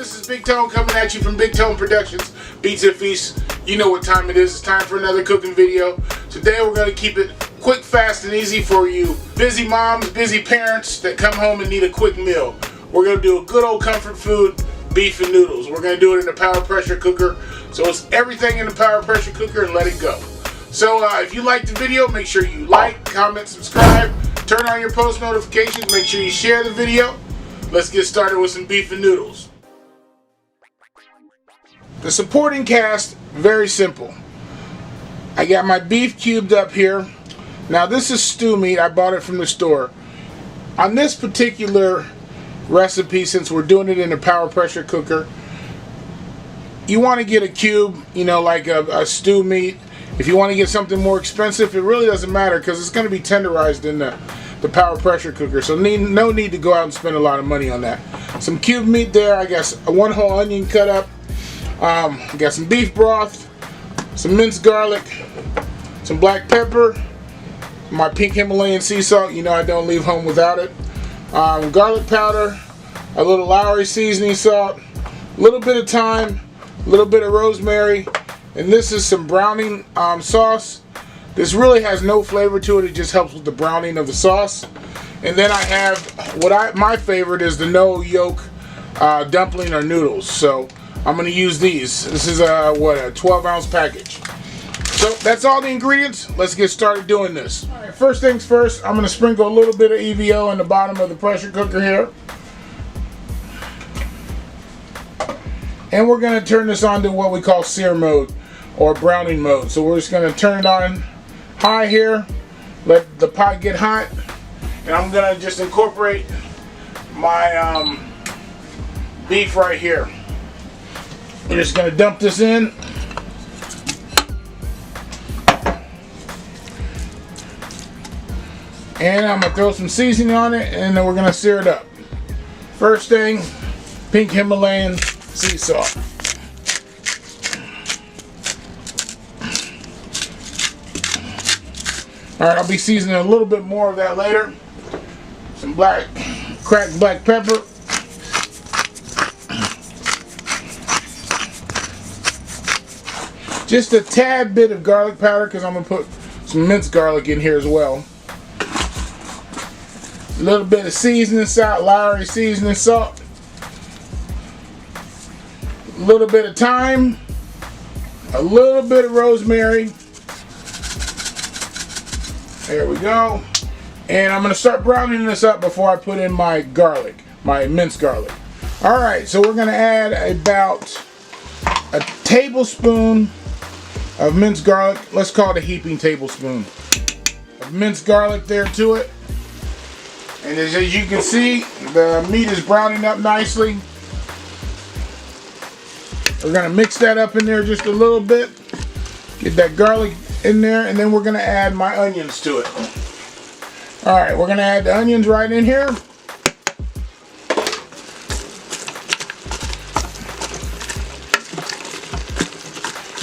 this is Bigtone coming at you from Bigtone Productions. Beats and Feasts, you know what time it is. It's time for another cooking video. Today we're going to keep it quick, fast, and easy for you busy moms, busy parents that come home and need a quick meal. We're going to do a good old comfort food, beef and noodles. We're going to do it in the power pressure cooker. So it's everything in the power pressure cooker and let it go. So if you liked the video, make sure you like, comment, subscribe, turn on your post notifications, make sure you share the video. Let's get started with some beef and noodles. The supporting cast, very simple. I got my beef cubed up here. Now this is stew meat. I bought it from the store. On this particular recipe, since we're doing it in a power pressure cooker, you want to get a cube, you know, like a stew meat. If you want to get something more expensive, it really doesn't matter because it's going to be tenderized in the power pressure cooker. So no need to go out and spend a lot of money on that. Some cubed meat there. I got one whole onion cut up. Got some beef broth, some minced garlic, some black pepper, my pink Himalayan sea salt. You know I don't leave home without it. Garlic powder, a little Lowry seasoning salt, a little bit of thyme, a little bit of rosemary, and this is some browning sauce. This really has no flavor to it. It just helps with the browning of the sauce. And then I have my favorite is the no yolk dumpling or noodles. So I'm going to use these. This is a 12-ounce package. So that's all the ingredients. Let's get started doing this. All right, first things first, I'm going to sprinkle a little bit of EVO in the bottom of the pressure cooker here. And we're going to turn this on to what we call sear mode or browning mode. So we're just going to turn it on high here, let the pot get hot, and I'm going to just incorporate my beef right here. We're just going to dump this in. And I'm going to throw some seasoning on it, and then we're going to sear it up. First thing, pink Himalayan sea salt. Alright, I'll be seasoning a little bit more of that later. Some cracked black pepper. Just a tad bit of garlic powder because I'm going to put some minced garlic in here as well. A little bit of seasoning salt, Lowry seasoning salt. A little bit of thyme. A little bit of rosemary. There we go. And I'm going to start browning this up before I put in my garlic, my minced garlic. Alright, so we're going to add about a tablespoon of minced garlic. Let's call it a heaping tablespoon of minced garlic there to it. And as you can see, the meat is browning up nicely. We're going to mix that up in there just a little bit. Get that garlic in there, and then we're going to add my onions to it. Alright, we're going to add the onions right in here.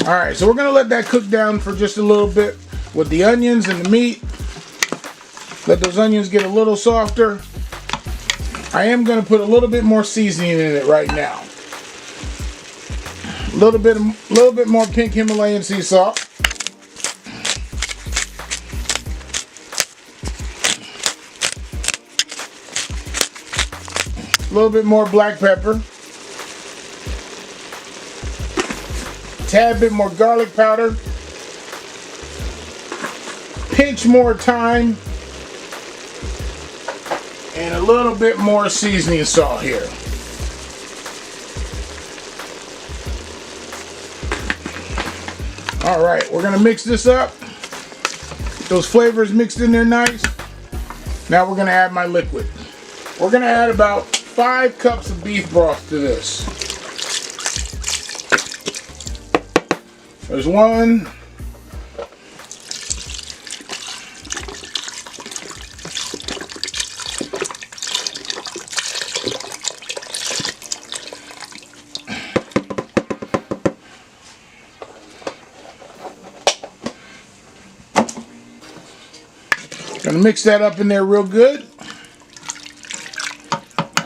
Alright, so we're going to let that cook down for just a little bit with the onions and the meat. Let those onions get a little softer. I am going to put a little bit more seasoning in it right now. A little bit more pink Himalayan sea salt. A little bit more black pepper. Tad bit more garlic powder. Pinch more thyme. And a little bit more seasoning salt here. Alright, we're going to mix this up. Get those flavors mixed in there nice. Now we're going to add my liquid. We're going to add about 5 cups of beef broth to this. There's one. Gonna mix that up in there real good.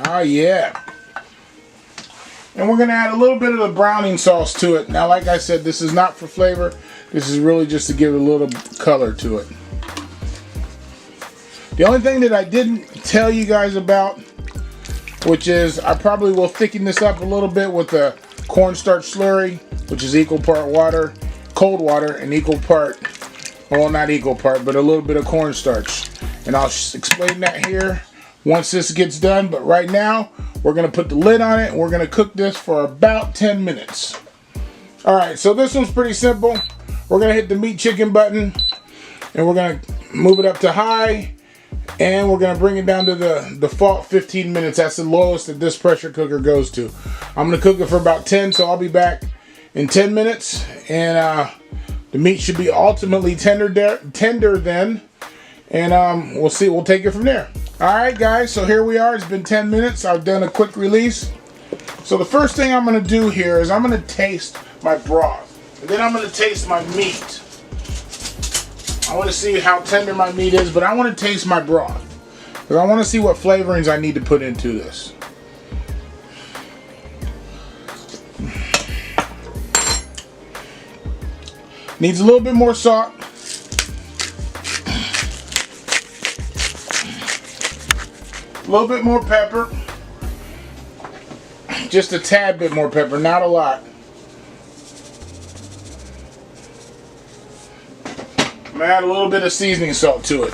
Oh yeah. And we're going to add a little bit of the browning sauce to it. Now, like I said, this is not for flavor. This is really just to give a little color to it. The only thing that I didn't tell you guys about, which is I probably will thicken this up a little bit with the cornstarch slurry, which is equal part water, cold water, and equal part, well, not equal part, but a little bit of cornstarch. And I'll explain that here once this gets done. But right now, we're going to put the lid on it, and we're going to cook this for about 10 minutes. Alright, so this one's pretty simple. We're going to hit the meat chicken button, and we're going to move it up to high, and we're going to bring it down to the default 15 minutes. That's the lowest that this pressure cooker goes to. I'm going to cook it for about 10, so I'll be back in 10 minutes, and the meat should be ultimately tender then, and we'll see. We'll take it from there. Alright guys, so here we are. It's been 10 minutes. I've done a quick release. So the first thing I'm going to do here is I'm going to taste my broth, and then I'm going to taste my meat. I want to see how tender my meat is, but I want to taste my broth, because I want to see what flavorings I need to put into this. Needs a little bit more salt. A little bit more pepper. Just a tad bit more pepper, not a lot. I'm gonna add a little bit of seasoning salt to it.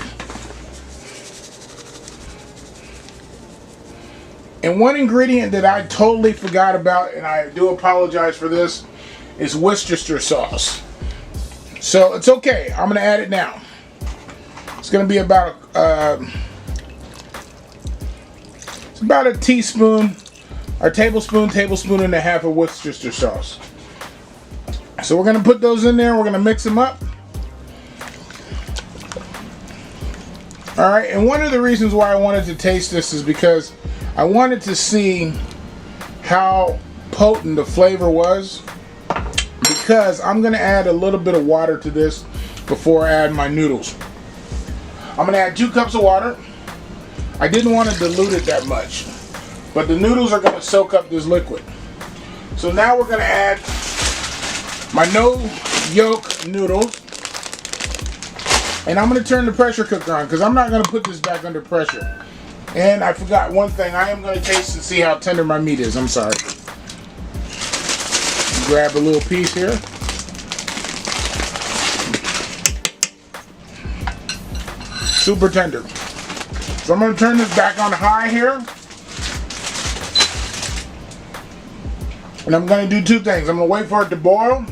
And one ingredient that I totally forgot about, and I do apologize for this, is Worcestershire sauce. So it's okay. I'm going to add it now. It's going to be about it's about a teaspoon or tablespoon and a half of Worcestershire sauce. So we're going to put those in there. We're going to mix them up. All right, and one of the reasons why I wanted to taste this is because I wanted to see how potent the flavor was, because I'm going to add a little bit of water to this before I add my noodles. I'm going to add 2 cups of water. I didn't want to dilute it that much, but the noodles are going to soak up this liquid. So now we're going to add my no yolk noodles, and I'm going to turn the pressure cooker on because I'm not going to put this back under pressure. And I forgot one thing. I am going to taste and see how tender my meat is. I'm sorry. Grab a little piece here. Super tender. So I'm going to turn this back on high here. And I'm going to do 2 things. I'm going to wait for it to boil.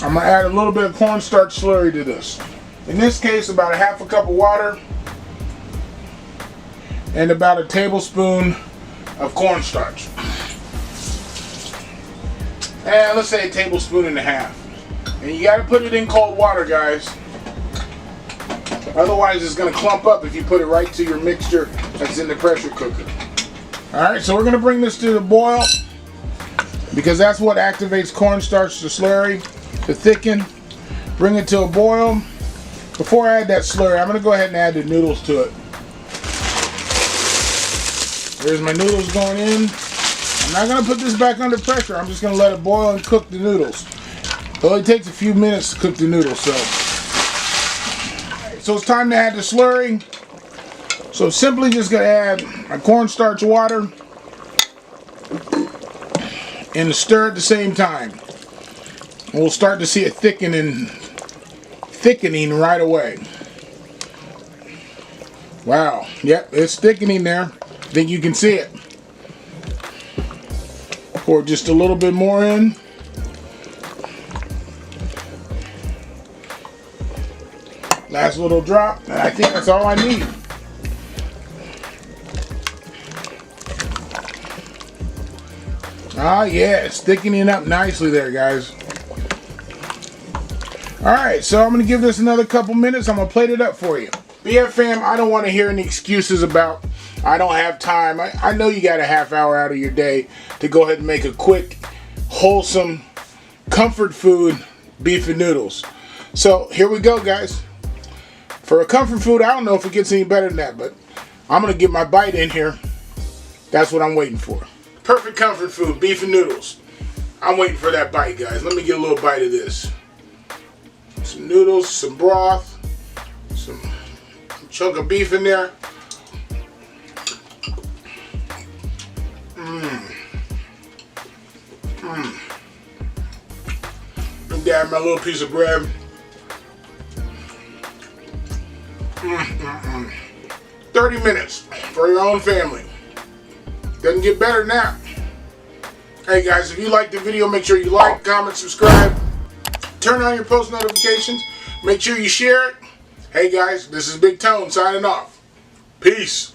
I'm going to add a little bit of cornstarch slurry to this. In this case, about a half a cup of water and about a tablespoon of cornstarch. And let's say a tablespoon and a half. And you got to put it in cold water, guys. Otherwise, it's going to clump up if you put it right to your mixture that's in the pressure cooker. Alright, so we're going to bring this to the boil, because that's what activates cornstarch to slurry, to thicken. Bring it to a boil. Before I add that slurry, I'm going to go ahead and add the noodles to it. There's my noodles going in. I'm not going to put this back under pressure. I'm just going to let it boil and cook the noodles. It only takes a few minutes to cook the noodles. So it's time to add the slurry. So simply just going to add my cornstarch water and stir at the same time. And we'll start to see it thickening right away. Wow. Yep, it's thickening there. I think you can see it. Pour just a little bit more in. Last little drop, and I think that's all I need. Ah, yeah, it's thickening up nicely there, guys. Alright, so I'm going to give this another couple minutes. I'm going to plate it up for you. But yeah, fam, I don't want to hear any excuses about I don't have time. I know you got a half hour out of your day to go ahead and make a quick, wholesome, comfort food beef and noodles. So here we go, guys. For a comfort food, I don't know if it gets any better than that, but I'm going to get my bite in here. That's what I'm waiting for. Perfect comfort food, beef and noodles. I'm waiting for that bite, guys. Let me get a little bite of this. Some noodles, some broth, some chunk of beef in there. And dab my little piece of bread. 30 minutes for your own family. Doesn't get better than that. Hey guys, if you liked the video, make sure you like, comment, subscribe. Turn on your post notifications. Make sure you share it. Hey guys, this is Bigtone signing off. Peace.